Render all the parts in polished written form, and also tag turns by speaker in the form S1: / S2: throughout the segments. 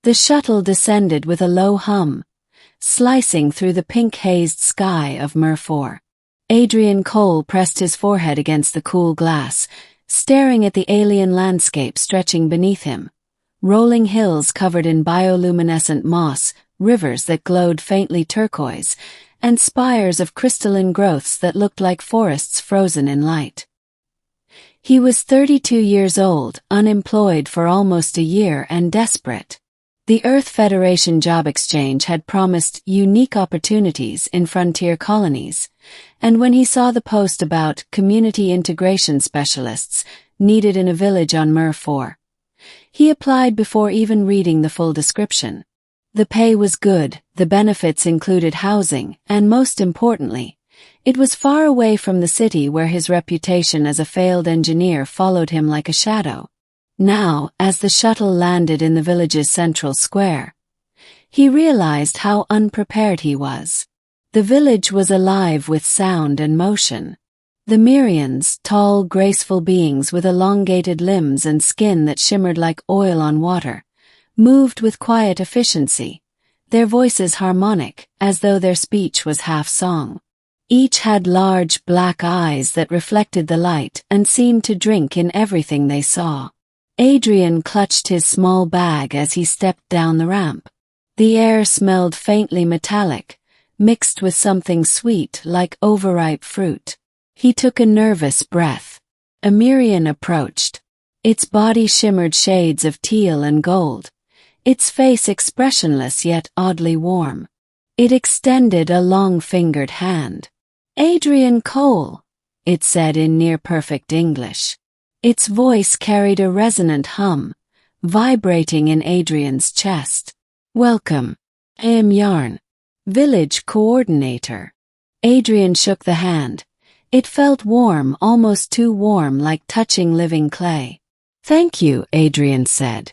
S1: The shuttle descended with a low hum, slicing through the pink-hazed sky of Mer 4. Adrian Cole pressed his forehead against the cool glass, staring at the alien landscape stretching beneath him. Rolling hills covered in bioluminescent moss, rivers that glowed faintly turquoise, and spires of crystalline growths that looked like forests frozen in light. He was 32 years old, unemployed for almost a year and desperate. The Earth Federation Job Exchange had promised unique opportunities in frontier colonies, and when he saw the post about community integration specialists needed in a village on Mer 4, he applied before even reading the full description. The pay was good, the benefits included housing, and most importantly, it was far away from the city where his reputation as a failed engineer followed him like a shadow. Now, as the shuttle landed in the village's central square, he realized how unprepared he was. The village was alive with sound and motion. The Myrians, tall, graceful beings with elongated limbs and skin that shimmered like oil on water, moved with quiet efficiency, their voices harmonic, as though their speech was half song. Each had large black eyes that reflected the light and seemed to drink in everything they saw. Adrian clutched his small bag as he stepped down the ramp. The air smelled faintly metallic, mixed with something sweet like overripe fruit. He took a nervous breath. A Myrian approached. Its body shimmered shades of teal and gold, its face expressionless yet oddly warm. It extended a long-fingered hand. "Adrian Cole," it said in near-perfect English. Its voice carried a resonant hum, vibrating in Adrian's chest. "Welcome. I am Yarn, village coordinator." Adrian shook the hand. It felt warm, almost too warm, like touching living clay. "Thank you," Adrian said.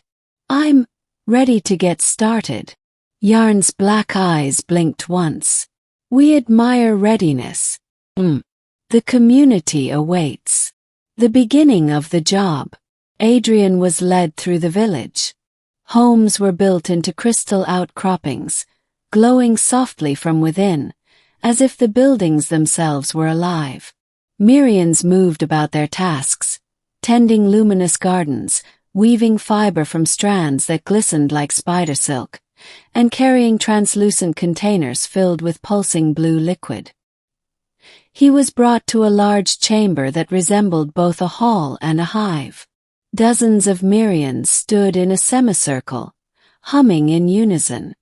S1: "I'm ready to get started." Yarn's black eyes blinked once. "We admire readiness. The community awaits." The beginning of the job. Adrian was led through the village. Homes were built into crystal outcroppings, glowing softly from within, as if the buildings themselves were alive. Myrians moved about their tasks, tending luminous gardens, weaving fiber from strands that glistened like spider silk, and carrying translucent containers filled with pulsing blue liquid. He was brought to a large chamber that resembled both a hall and a hive. Dozens of Myrians stood in a semicircle, humming in unison.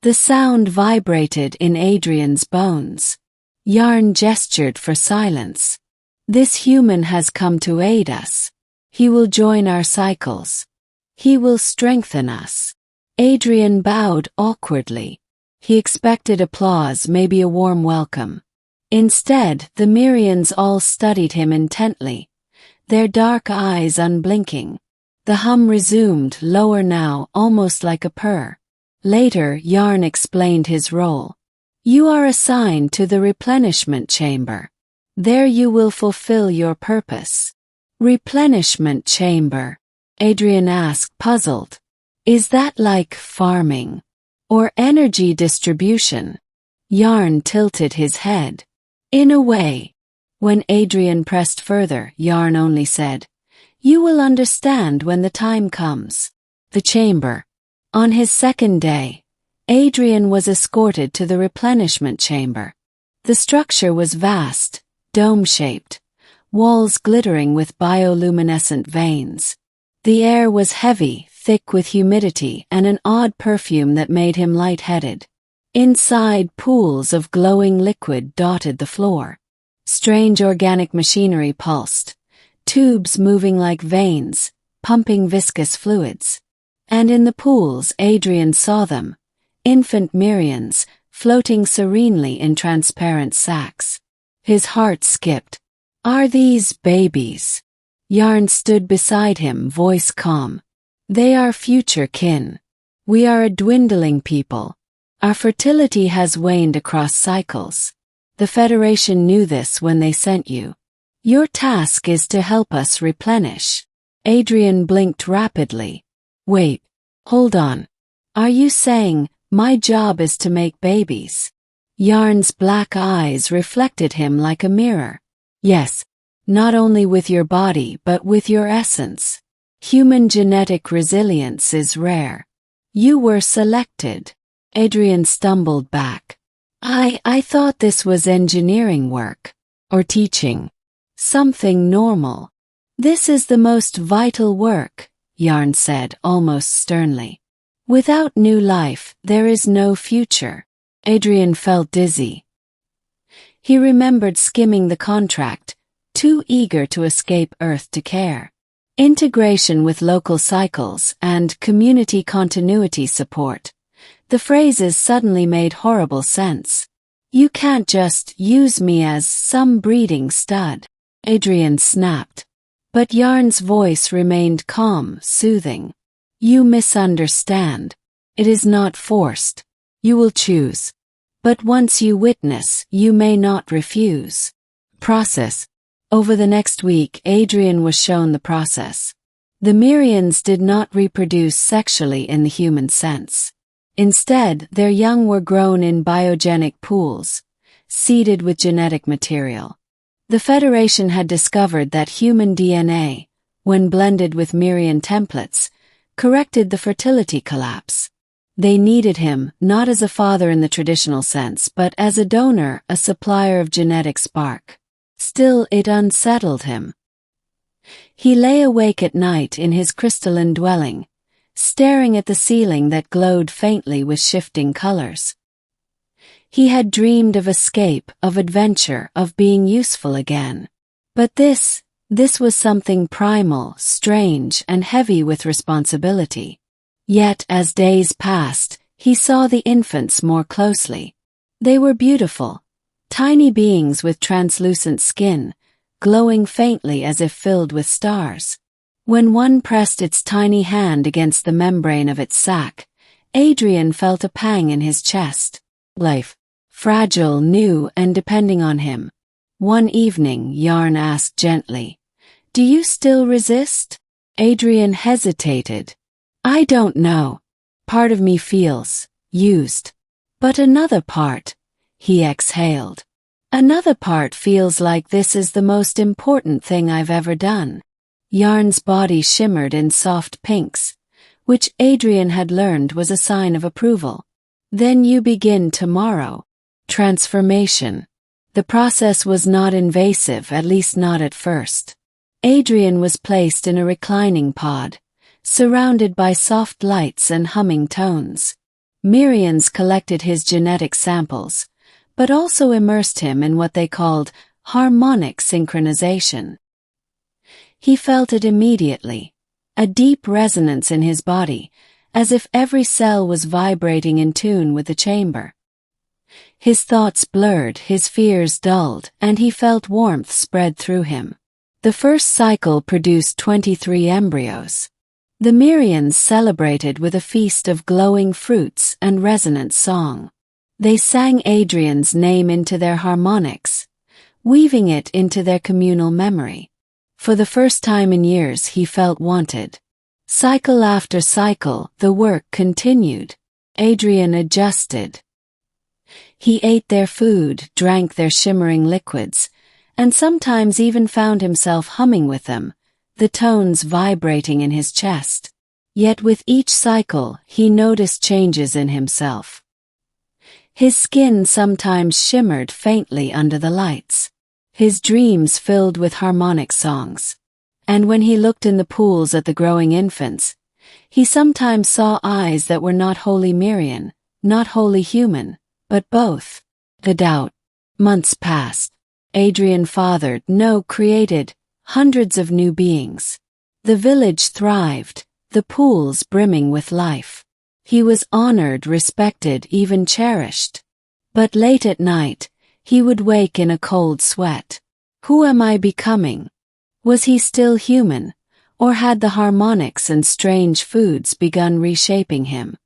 S1: The sound vibrated in Adrian's bones. Yarn gestured for silence. "This human has come to aid us. He will join our cycles. He will strengthen us." Adrian bowed awkwardly. He expected applause, maybe a warm welcome. Instead, the Myrians all studied him intently, their dark eyes unblinking. The hum resumed, lower now, almost like a purr. Later, Yarn explained his role. "You are assigned to the replenishment chamber. There you will fulfill your purpose." "Replenishment chamber?" Adrian asked, puzzled. "Is that like farming? Or energy distribution?" Yarn tilted his head. "In a way." When Adrian pressed further, Yarn only said, "You will understand when the time comes." The chamber. On his second day, Adrian was escorted to the replenishment chamber. The structure was vast, dome-shaped, walls glittering with bioluminescent veins. The air was heavy, thick with humidity and an odd perfume that made him lightheaded. Inside, pools of glowing liquid dotted the floor. Strange organic machinery pulsed, tubes moving like veins, pumping viscous fluids. And in the pools, Adrian saw them, infant Myrians, floating serenely in transparent sacks. His heart skipped. "Are these babies?" Yarn stood beside him, voice calm. "They are future kin. We are a dwindling people. Our fertility has waned across cycles. The Federation knew this when they sent you. Your task is to help us replenish." Adrian blinked rapidly. "Wait, hold on. Are you saying, my job is to make babies? Yarn's black eyes reflected him like a mirror. Yes, not only with your body but with your essence. Human genetic resilience is rare. You were selected. Adrian stumbled back. I thought this was engineering work. Or teaching. Something normal. This is the most vital work, Yarn said almost sternly. Without new life, there is no future. Adrian felt dizzy. He remembered skimming the contract, too eager to escape Earth to care. Integration with local cycles and community continuity support. The phrases suddenly made horrible sense. You can't just use me as some breeding stud. Adrian snapped. But Yarn's voice remained calm, soothing. You misunderstand. It is not forced. You will choose. But once you witness, you may not refuse. Process. Over the next week, Adrian was shown the process. The Mirians did not reproduce sexually in the human sense. Instead, their young were grown in biogenic pools, seeded with genetic material. The Federation had discovered that human DNA, when blended with Mirian templates, corrected the fertility collapse. They needed him, not as a father in the traditional sense, but as a donor, a supplier of genetic spark. Still, it unsettled him. He lay awake at night in his crystalline dwelling, staring at the ceiling that glowed faintly with shifting colors. He had dreamed of escape, of adventure, of being useful again. But this was something primal, strange, and heavy with responsibility. Yet, as days passed, he saw the infants more closely. They were beautiful, tiny beings with translucent skin, glowing faintly as if filled with stars. When one pressed its tiny hand against the membrane of its sac, Adrian felt a pang in his chest. Life. Fragile, new, and depending on him. One evening, Yarn asked gently, "Do you still resist?" Adrian hesitated. "I don't know. Part of me feels used. But another part," he exhaled. "Another part feels like this is the most important thing I've ever done." Yarn's body shimmered in soft pinks, which Adrian had learned was a sign of approval. "Then you begin tomorrow." Transformation. The process was not invasive, at least not at first. Adrian was placed in a reclining pod, surrounded by soft lights and humming tones. Mirians collected his genetic samples, but also immersed him in what they called harmonic synchronization. He felt it immediately, a deep resonance in his body, as if every cell was vibrating in tune with the chamber. His thoughts blurred, his fears dulled, and he felt warmth spread through him. The first cycle produced 23 embryos. The Mirians celebrated with a feast of glowing fruits and resonant song. They sang Adrian's name into their harmonics, weaving it into their communal memory. For the first time in years he felt wanted. Cycle after cycle, the work continued. Adrian adjusted. He ate their food, drank their shimmering liquids, and sometimes even found himself humming with them, the tones vibrating in his chest. Yet with each cycle, he noticed changes in himself. His skin sometimes shimmered faintly under the lights. His dreams filled with harmonic songs. And when he looked in the pools at the growing infants, he sometimes saw eyes that were not wholly Mirian, not wholly human, but both. The doubt. Months passed. Adrian fathered, no, created, hundreds of new beings. The village thrived, the pools brimming with life. He was honored, respected, even cherished. But late at night, he would wake in a cold sweat. Who am I becoming? Was he still human, or had the harmonics and strange foods begun reshaping him?